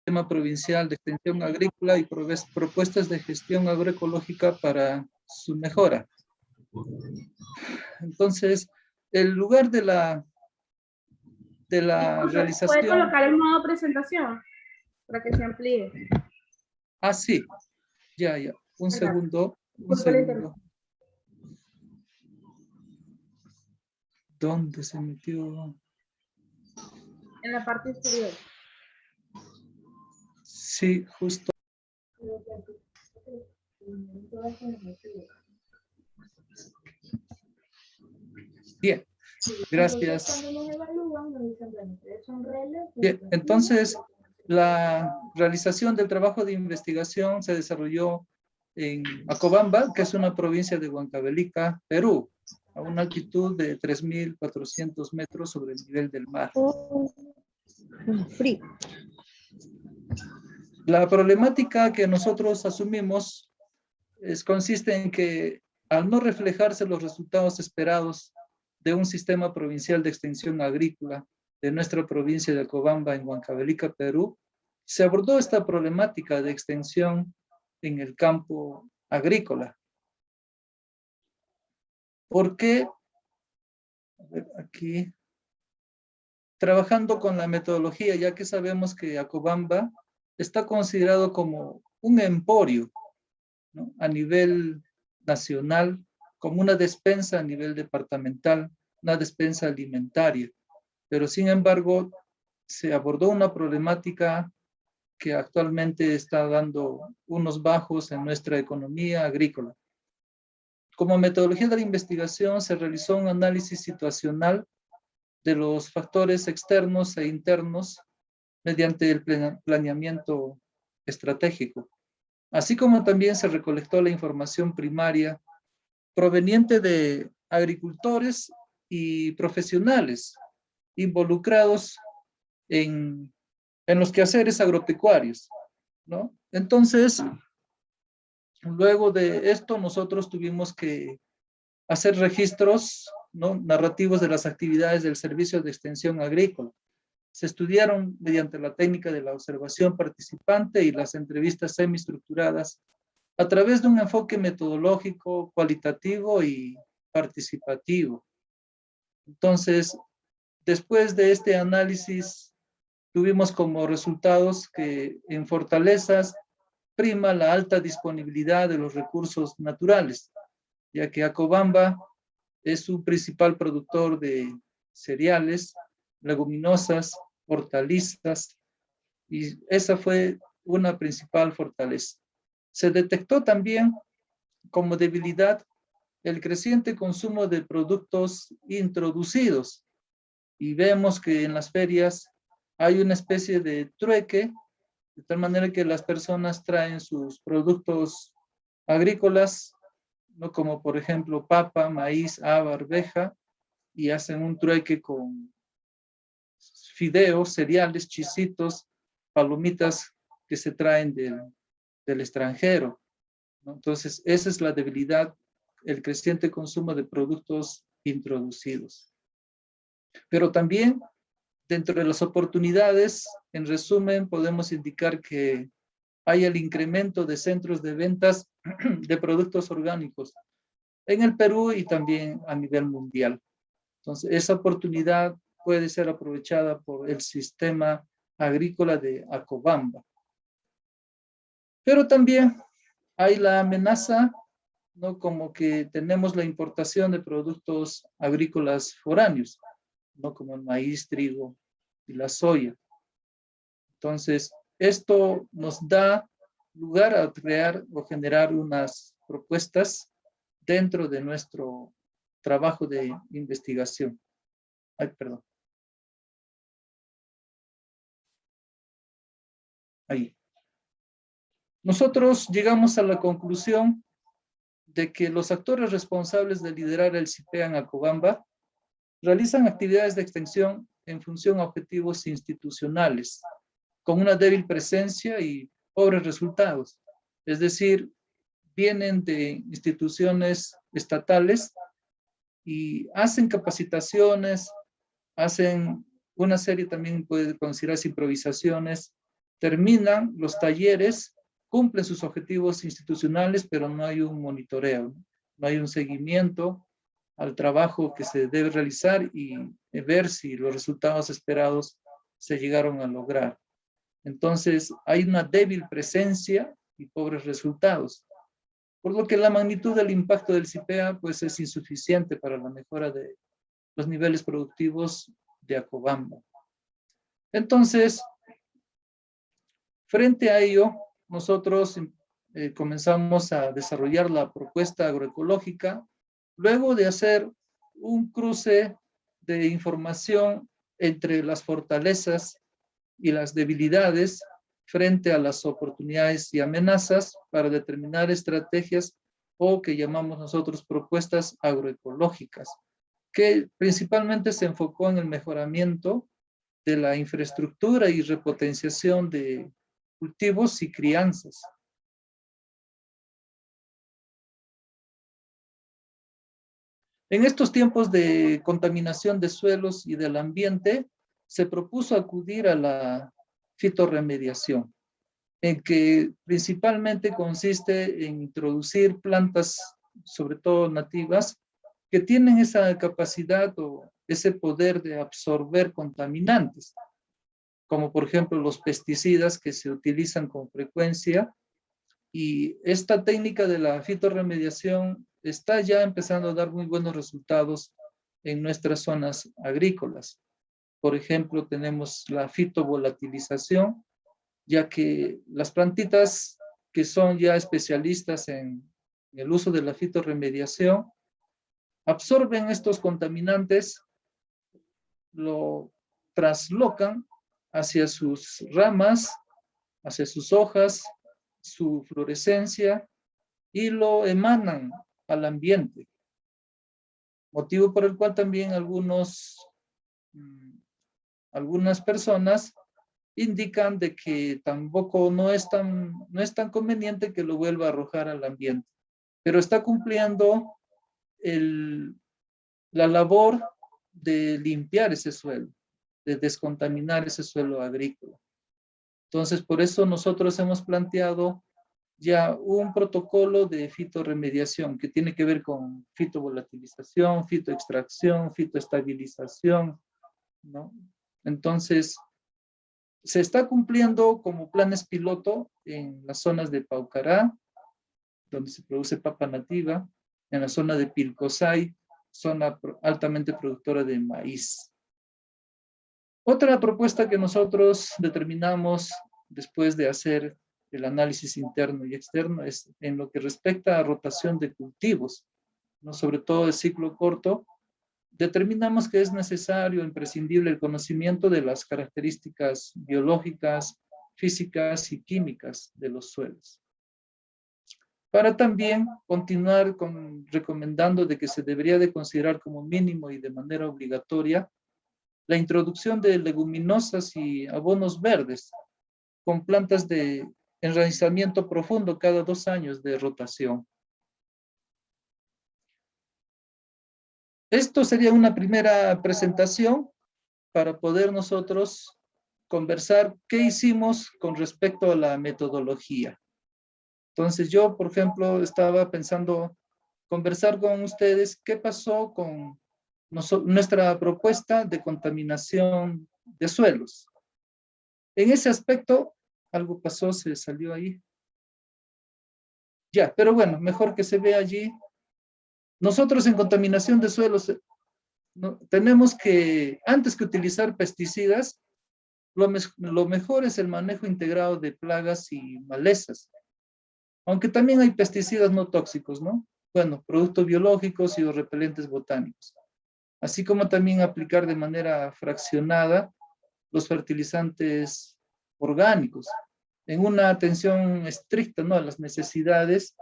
Sistema Provincial de Extensión Agrícola y propuestas de gestión agroecológica para su mejora. Entonces, el lugar de la realización... ¿Puede colocar el modo presentación para que se amplíe? Ah, sí. Ya. Un segundo. ¿Dónde se metió? En la parte inferior. Sí, justo. Bien, gracias. Bien, entonces, la realización del trabajo de investigación se desarrolló en Acobamba, que es una provincia de Huancavelica, Perú, a una altitud de 3.400 metros sobre el nivel del mar. La problemática que nosotros asumimos consiste en que al no reflejarse los resultados esperados de un sistema provincial de extensión agrícola de nuestra provincia de Acobamba en Huancavelica, Perú, se abordó esta problemática de extensión en el campo agrícola. ¿Por qué? A ver, aquí. Trabajando con la metodología, ya que sabemos que Acobamba está considerado como un emporio, ¿no?, a nivel nacional, como una despensa a nivel departamental, una despensa alimentaria. Pero sin embargo, se abordó una problemática que actualmente está dando unos bajos en nuestra economía agrícola. Como metodología de la investigación se realizó un análisis situacional de los factores externos e internos mediante el planeamiento estratégico, así como también se recolectó la información primaria proveniente de agricultores y profesionales involucrados en los quehaceres agropecuarios, ¿no? Entonces, luego de esto, nosotros tuvimos que hacer registros, ¿no?, narrativos de las actividades del Servicio de Extensión Agrícola. Se estudiaron mediante la técnica de la observación participante y las entrevistas semiestructuradas a través de un enfoque metodológico, cualitativo y participativo. Entonces, después de este análisis, tuvimos como resultados que en fortalezas prima la alta disponibilidad de los recursos naturales, ya que Acobamba es un principal productor de cereales, leguminosas, hortalizas, y esa fue una principal fortaleza. Se detectó también como debilidad el creciente consumo de productos introducidos, y vemos que en las ferias hay una especie de trueque, de tal manera que las personas traen sus productos agrícolas, ¿no?, como por ejemplo papa, maíz, haba, arveja, y hacen un trueque con fideos, cereales, chisitos, palomitas que se traen del extranjero, ¿no? Entonces, esa es la debilidad, el creciente consumo de productos introducidos. Pero también, dentro de las oportunidades, en resumen, podemos indicar que hay el incremento de centros de ventas de productos orgánicos en el Perú y también a nivel mundial. Entonces, esa oportunidad puede ser aprovechada por el sistema agrícola de Acobamba. Pero también hay la amenaza, ¿no?, como que tenemos la importación de productos agrícolas foráneos, ¿no?, como el maíz, trigo y la soya. Entonces, esto nos da lugar a crear o generar unas propuestas dentro de nuestro trabajo de investigación. Ay, perdón. Ahí. Nosotros llegamos a la conclusión de que los actores responsables de liderar el CIPEA en Acobamba realizan actividades de extensión en función a objetivos institucionales, con una débil presencia y pobres resultados. Es decir, vienen de instituciones estatales y hacen capacitaciones, hacen una serie, también puede considerarse improvisaciones, terminan los talleres, cumplen sus objetivos institucionales, pero no hay un monitoreo, no hay un seguimiento al trabajo que se debe realizar y ver si los resultados esperados se llegaron a lograr. Entonces, hay una débil presencia y pobres resultados, por lo que la magnitud del impacto del CIPEA pues, es insuficiente para la mejora de los niveles productivos de Acobamba. Entonces, frente a ello, nosotros comenzamos a desarrollar la propuesta agroecológica, luego de hacer un cruce de información entre las fortalezas y las debilidades frente a las oportunidades y amenazas para determinar estrategias o que llamamos nosotros propuestas agroecológicas, que principalmente se enfocó en el mejoramiento de la infraestructura y repotenciación de cultivos y crianzas. En estos tiempos de contaminación de suelos y del ambiente, se propuso acudir a la fitorremediación, en que principalmente consiste en introducir plantas, sobre todo nativas, que tienen esa capacidad o ese poder de absorber contaminantes, como por ejemplo los pesticidas que se utilizan con frecuencia. Y esta técnica de la fitorremediación está ya empezando a dar muy buenos resultados en nuestras zonas agrícolas. Por ejemplo, tenemos la fitovolatilización, ya que las plantitas que son ya especialistas en el uso de la fitorremediación absorben estos contaminantes, lo traslocan hacia sus ramas, hacia sus hojas, su fluorescencia y lo emanan al ambiente. Motivo por el cual también algunas personas indican de que tampoco no es tan conveniente que lo vuelva a arrojar al ambiente, pero está cumpliendo la labor de limpiar ese suelo, de descontaminar ese suelo agrícola. Entonces, por eso nosotros hemos planteado ya un protocolo de fitorremediación que tiene que ver con fitovolatilización, fitoextracción, fitoestabilización, ¿no? Entonces, se está cumpliendo como planes piloto en las zonas de Paucará, donde se produce papa nativa, en la zona de Pilcosay, zona altamente productora de maíz. Otra propuesta que nosotros determinamos después de hacer el análisis interno y externo es en lo que respecta a rotación de cultivos, ¿no? Sobre todo de ciclo corto, determinamos que es necesario, imprescindible el conocimiento de las características biológicas, físicas y químicas de los suelos. Para también continuar recomendando de que se debería de considerar como mínimo y de manera obligatoria la introducción de leguminosas y abonos verdes con plantas de enraizamiento profundo cada 2 años de rotación. Esto sería una primera presentación para poder nosotros conversar qué hicimos con respecto a la metodología. Entonces yo, por ejemplo, estaba pensando conversar con ustedes qué pasó con nuestra propuesta de contaminación de suelos. En ese aspecto, algo pasó, se salió ahí. Ya, pero bueno, mejor que se vea allí. Nosotros en contaminación de suelos tenemos que, antes que utilizar pesticidas, lo mejor es el manejo integrado de plagas y malezas. Aunque también hay pesticidas no tóxicos, ¿no? Bueno, productos biológicos y los repelentes botánicos. Así como también aplicar de manera fraccionada los fertilizantes orgánicos, en una atención estricta, ¿no?, a las necesidades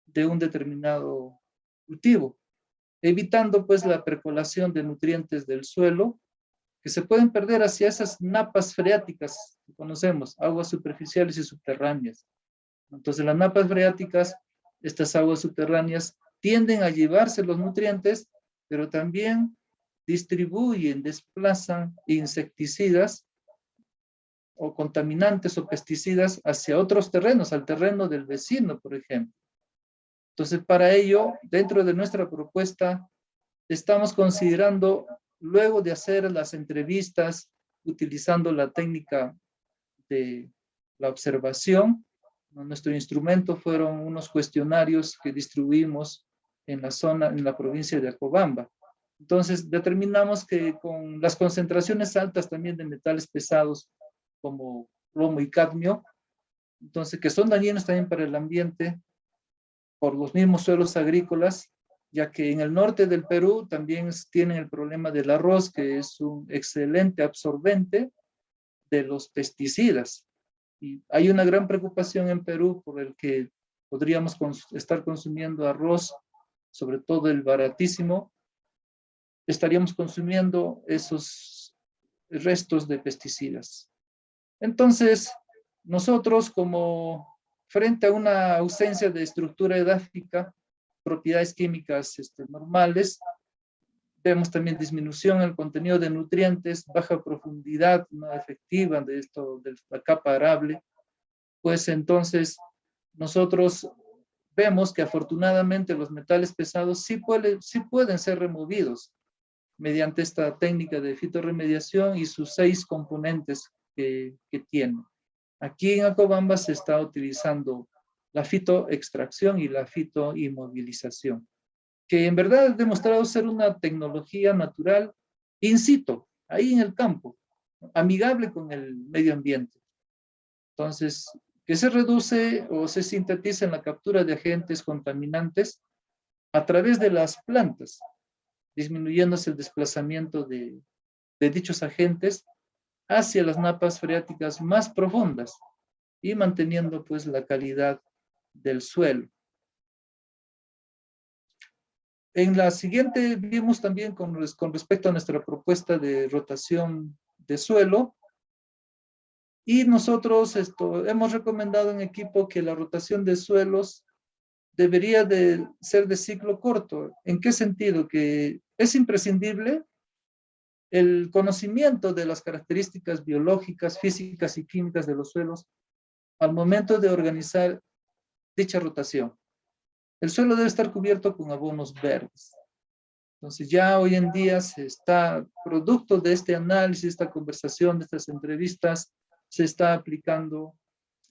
de un determinado cultivo, evitando pues la percolación de nutrientes del suelo que se pueden perder hacia esas napas freáticas que conocemos, aguas superficiales y subterráneas. Entonces las napas freáticas, estas aguas subterráneas, tienden a llevarse los nutrientes, pero también distribuyen, desplazan insecticidas o contaminantes o pesticidas hacia otros terrenos, al terreno del vecino, por ejemplo. Entonces, para ello, dentro de nuestra propuesta, estamos considerando, luego de hacer las entrevistas, utilizando la técnica de la observación, ¿no? Nuestro instrumento fueron unos cuestionarios que distribuimos en la zona, en la provincia de Acobamba. Entonces, determinamos que con las concentraciones altas también de metales pesados, como plomo y cadmio, entonces, que son dañinos también para el ambiente, por los mismos suelos agrícolas, ya que en el norte del Perú también tienen el problema del arroz, que es un excelente absorbente de los pesticidas. Y hay una gran preocupación en Perú por el que podríamos estar consumiendo arroz, sobre todo el baratísimo, estaríamos consumiendo esos restos de pesticidas. Entonces, nosotros como frente a una ausencia de estructura edáfica, propiedades químicas normales, vemos también disminución en el contenido de nutrientes, baja profundidad no efectiva de esto, de la capa arable, pues entonces nosotros vemos que afortunadamente los metales pesados sí pueden ser removidos mediante esta técnica de fitorremediación y sus 6 componentes que tiene. Aquí en Acobamba se está utilizando la fitoextracción y la fitoinmovilización, que en verdad ha demostrado ser una tecnología natural in situ, ahí en el campo, amigable con el medio ambiente. Entonces, que se reduce o se sintetiza en la captura de agentes contaminantes a través de las plantas, disminuyéndose el desplazamiento de dichos agentes hacia las napas freáticas más profundas y manteniendo pues la calidad del suelo. En la siguiente vimos también con respecto a nuestra propuesta de rotación de suelo, y nosotros hemos recomendado en equipo que la rotación de suelos debería de ser de ciclo corto. ¿En qué sentido? Que es imprescindible el conocimiento de las características biológicas, físicas y químicas de los suelos al momento de organizar dicha rotación. El suelo debe estar cubierto con abonos verdes. Entonces ya hoy en día se está, producto de este análisis, esta conversación, de estas entrevistas, se está aplicando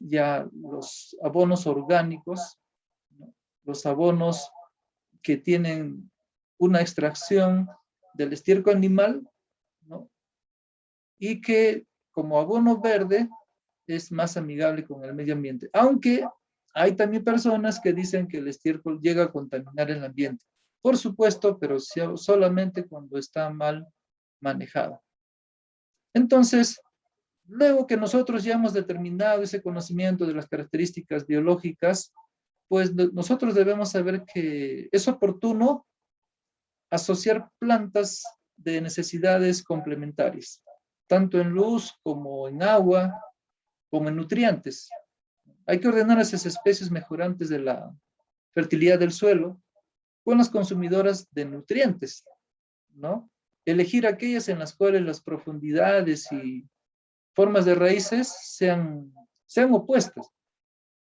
ya los abonos orgánicos, ¿no? Los abonos que tienen una extracción del estiércol animal, ¿no? Y que como abono verde es más amigable con el medio ambiente. Aunque hay también personas que dicen que el estiércol llega a contaminar el ambiente. Por supuesto, pero solamente cuando está mal manejado. Entonces, luego que nosotros ya hemos determinado ese conocimiento de las características biológicas, pues nosotros debemos saber que es oportuno asociar plantas de necesidades complementarias, tanto en luz como en agua, como en nutrientes. Hay que ordenar esas especies mejorantes de la fertilidad del suelo con las consumidoras de nutrientes, ¿no? Elegir aquellas en las cuales las profundidades y formas de raíces sean opuestas,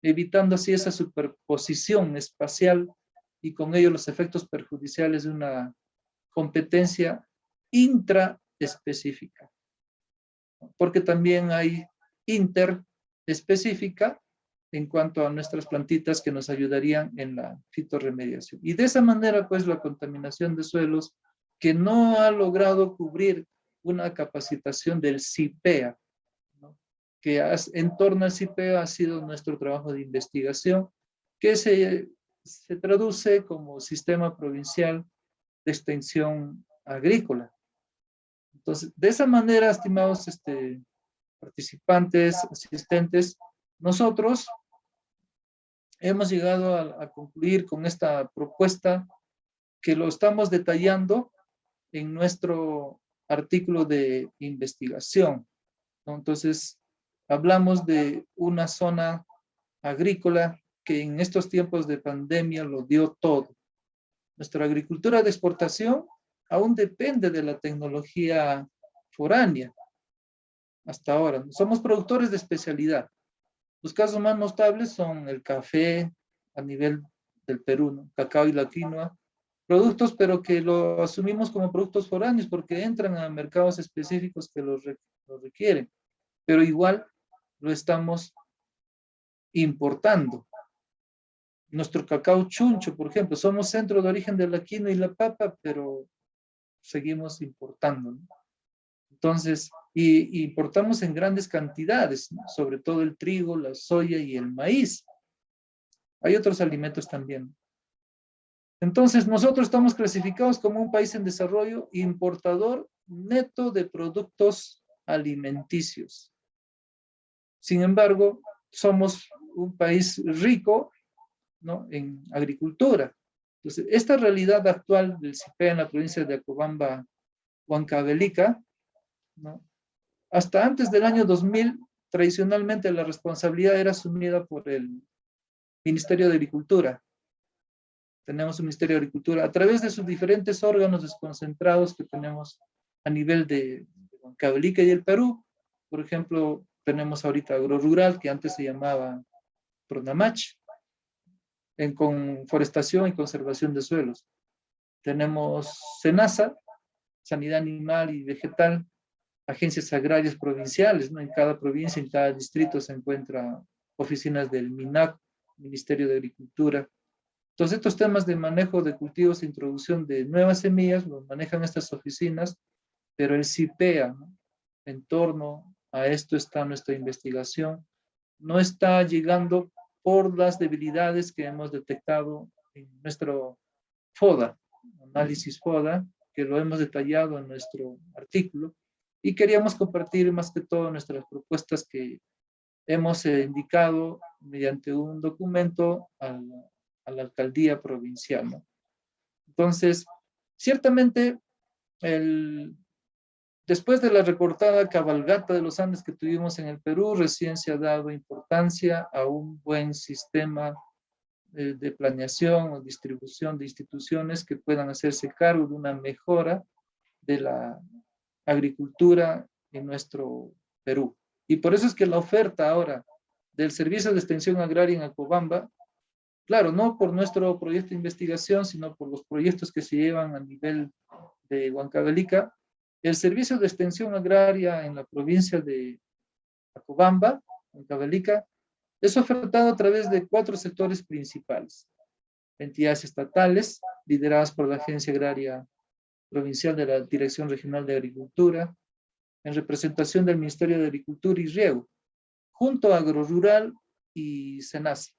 evitando así esa superposición espacial y con ello los efectos perjudiciales de una competencia intraespecífica. Porque también hay interespecífica en cuanto a nuestras plantitas que nos ayudarían en la fitorremediación. Y de esa manera, pues, la contaminación de suelos que no ha logrado cubrir una capacitación del CIPEA, ¿no? Que en torno al CIPEA ha sido nuestro trabajo de investigación, que se traduce como Sistema Provincial de Extensión Agrícola. Entonces, de esa manera, estimados participantes, asistentes, nosotros hemos llegado a concluir con esta propuesta que lo estamos detallando en nuestro artículo de investigación, ¿no? Entonces, hablamos de una zona agrícola que en estos tiempos de pandemia lo dio todo. Nuestra agricultura de exportación aún depende de la tecnología foránea. hasta ahora, ¿no? Somos productores de especialidad. Los casos más notables son el café a nivel del Perú, ¿no? Cacao y la quinoa. Productos, pero que lo asumimos como productos foráneos porque entran a mercados específicos que los requieren. Pero igual lo estamos importando. Nuestro cacao chuncho, por ejemplo, somos centro de origen de la quinoa y la papa, pero seguimos importando, ¿no? Entonces, y importamos en grandes cantidades, ¿no? Sobre todo el trigo, la soya y el maíz. Hay otros alimentos también. Entonces, nosotros estamos clasificados como un país en desarrollo importador neto de productos alimenticios. Sin embargo, somos un país rico, ¿no?, en agricultura. Entonces, esta realidad actual del CIPEA en la provincia de Acobamba, Huancavelica, ¿no?, hasta antes del año 2000, tradicionalmente la responsabilidad era asumida por el Ministerio de Agricultura. Tenemos un Ministerio de Agricultura a través de sus diferentes órganos desconcentrados que tenemos a nivel de Huancavelica y el Perú. Por ejemplo, tenemos ahorita Agrorural, que antes se llamaba Pronamach, con forestación y conservación de suelos. Tenemos SENASA, Sanidad Animal y Vegetal, agencias agrarias provinciales, ¿no? En cada provincia, en cada distrito se encuentran oficinas del MINAC, Ministerio de Agricultura. Entonces, estos temas de manejo de cultivos e introducción de nuevas semillas los manejan estas oficinas, pero el CIPEA, ¿no?, en torno a esto está nuestra investigación, no está llegando por las debilidades que hemos detectado en nuestro FODA, análisis FODA, que lo hemos detallado en nuestro artículo, y queríamos compartir más que todo nuestras propuestas que hemos indicado mediante un documento a la alcaldía provincial, ¿no? Entonces, ciertamente, después de la recortada cabalgata de los Andes que tuvimos en el Perú, recién se ha dado importancia a un buen sistema de planeación o distribución de instituciones que puedan hacerse cargo de una mejora de la agricultura en nuestro Perú. Y por eso es que la oferta ahora del Servicio de Extensión Agraria en Acobamba, claro, no por nuestro proyecto de investigación, sino por los proyectos que se llevan a nivel de Huancavelica, el Servicio de Extensión Agraria en la provincia de Acobamba, Huancavelica, es ofertado a través de 4 sectores principales. Entidades estatales, lideradas por la Agencia Agraria Provincial de la Dirección Regional de Agricultura, en representación del Ministerio de Agricultura y Riego, junto a Agrorural y SENASA.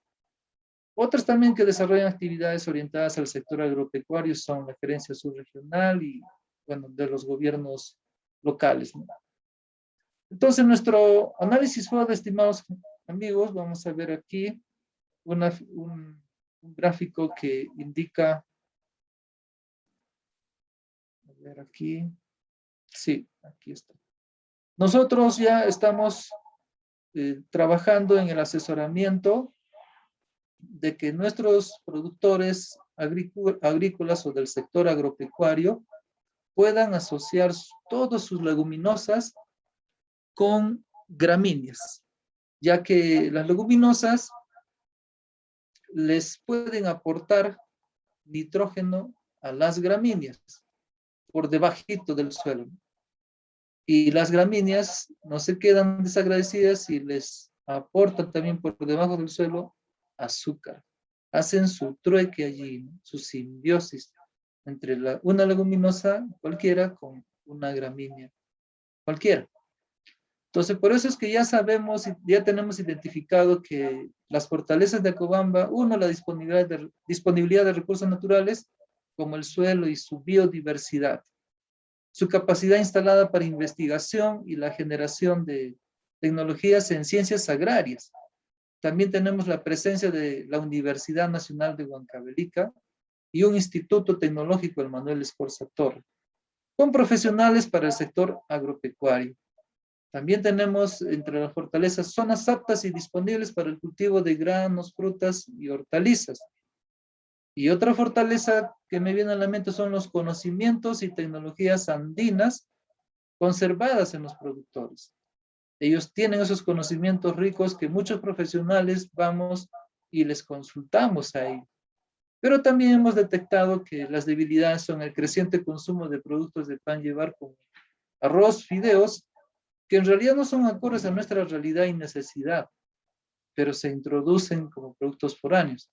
Otras también que desarrollan actividades orientadas al sector agropecuario son la Gerencia Subregional y, bueno, de los gobiernos locales, ¿no? Entonces, nuestro análisis FODA, estimados amigos, vamos a ver aquí un gráfico que indica, a ver aquí, sí, aquí está. Nosotros ya estamos trabajando en el asesoramiento de que nuestros productores agrícolas o del sector agropecuario puedan asociar todas sus leguminosas con gramíneas, ya que las leguminosas les pueden aportar nitrógeno a las gramíneas por debajito del suelo. Y las gramíneas no se quedan desagradecidas y les aportan también por debajo del suelo azúcar. Hacen su trueque allí, ¿no?, su simbiosis entre una leguminosa cualquiera con una gramínea cualquiera. Entonces, por eso es que ya sabemos, ya tenemos identificado que las fortalezas de Acobamba, uno, la disponibilidad de recursos naturales, como el suelo y su biodiversidad, su capacidad instalada para investigación y la generación de tecnologías en ciencias agrarias. También tenemos la presencia de la Universidad Nacional de Huancavelica y un instituto tecnológico, el Manuel Escorza Torre, con profesionales para el sector agropecuario. También tenemos entre las fortalezas zonas aptas y disponibles para el cultivo de granos, frutas y hortalizas. Y otra fortaleza que me viene a la mente son los conocimientos y tecnologías andinas conservadas en los productores. Ellos tienen esos conocimientos ricos que muchos profesionales vamos y les consultamos a ellos. Pero también hemos detectado que las debilidades son el creciente consumo de productos de pan llevar como arroz, fideos, que en realidad no son acordes a nuestra realidad y necesidad, pero se introducen como productos foráneos.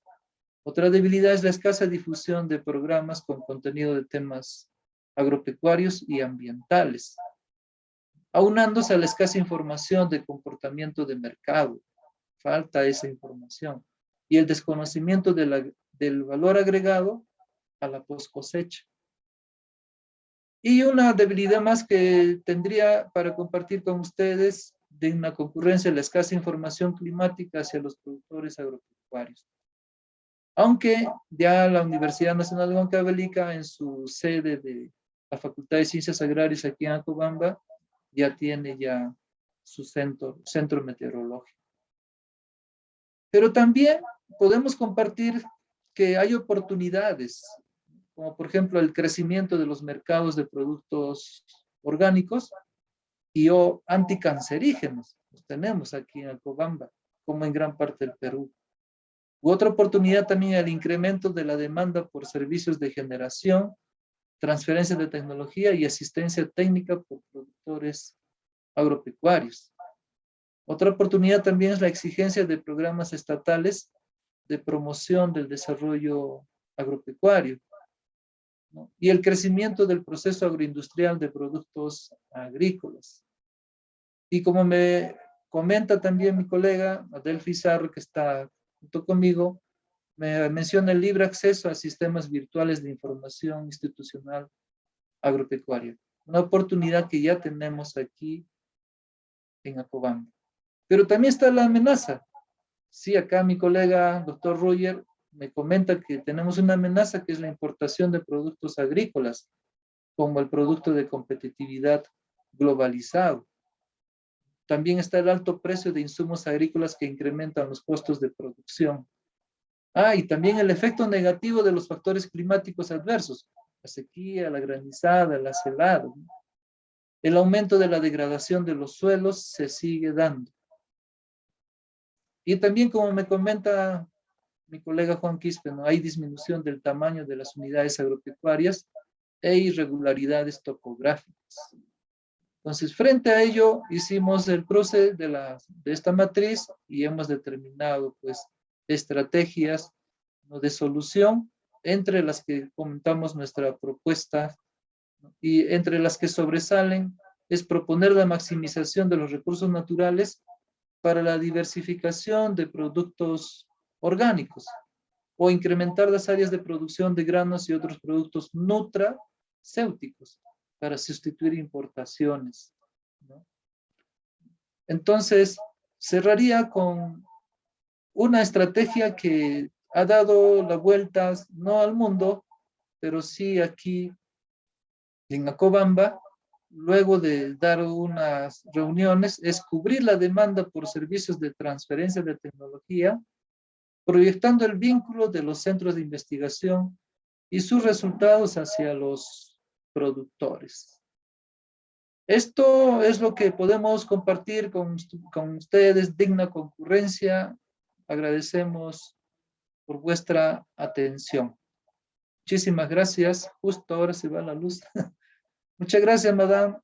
Otra debilidad es la escasa difusión de programas con contenido de temas agropecuarios y ambientales, aunándose a la escasa información de comportamiento de mercado. Falta esa información. Y el desconocimiento del valor agregado a la post cosecha. Y una debilidad más que tendría para compartir con ustedes de una concurrencia, la escasa información climática hacia los productores agropecuarios. Aunque ya la Universidad Nacional de Huancavelica, en su sede de la Facultad de Ciencias Agrarias aquí en Acobamba, ya tiene ya su centro meteorológico. Pero también podemos compartir que hay oportunidades, como por ejemplo el crecimiento de los mercados de productos orgánicos y o anticancerígenos. Los tenemos aquí en Acobamba, como en gran parte del Perú. Otra oportunidad también el incremento de la demanda por servicios de generación, transferencia de tecnología y asistencia técnica por productores agropecuarios. Otra oportunidad también es la exigencia de programas estatales de promoción del desarrollo agropecuario, ¿no? Y el crecimiento del proceso agroindustrial de productos agrícolas. Y como me comenta también mi colega Adel Fizarro, que está junto conmigo, me menciona el libre acceso a sistemas virtuales de información institucional agropecuaria. Una oportunidad que ya tenemos aquí en Acobamba. Pero también está la amenaza. Sí, acá mi colega, doctor Roger, me comenta que tenemos una amenaza que es la importación de productos agrícolas, como el producto de competitividad globalizado. También está el alto precio de insumos agrícolas que incrementan los costos de producción. Y también el efecto negativo de los factores climáticos adversos, la sequía, la granizada, la helada. El aumento de la degradación de los suelos se sigue dando. Y también, como me comenta mi colega Juan Quispe, ¿no? Hay disminución del tamaño de las unidades agropecuarias e irregularidades topográficas. Entonces, frente a ello, hicimos el cruce de esta matriz y hemos determinado, pues, estrategias, ¿no?, de solución, entre las que comentamos nuestra propuesta, ¿no? Y entre las que sobresalen es proponer la maximización de los recursos naturales para la diversificación de productos orgánicos o incrementar las áreas de producción de granos y otros productos nutracéuticos para sustituir importaciones, ¿no? Entonces, cerraría con una estrategia que ha dado la vuelta no al mundo, pero sí aquí en Acobamba, luego de dar unas reuniones, es cubrir la demanda por servicios de transferencia de tecnología, proyectando el vínculo de los centros de investigación y sus resultados hacia los productores. Esto es lo que podemos compartir con ustedes, digna concurrencia. Agradecemos por vuestra atención. Muchísimas gracias. Justo ahora se va la luz. Muchas gracias, madame.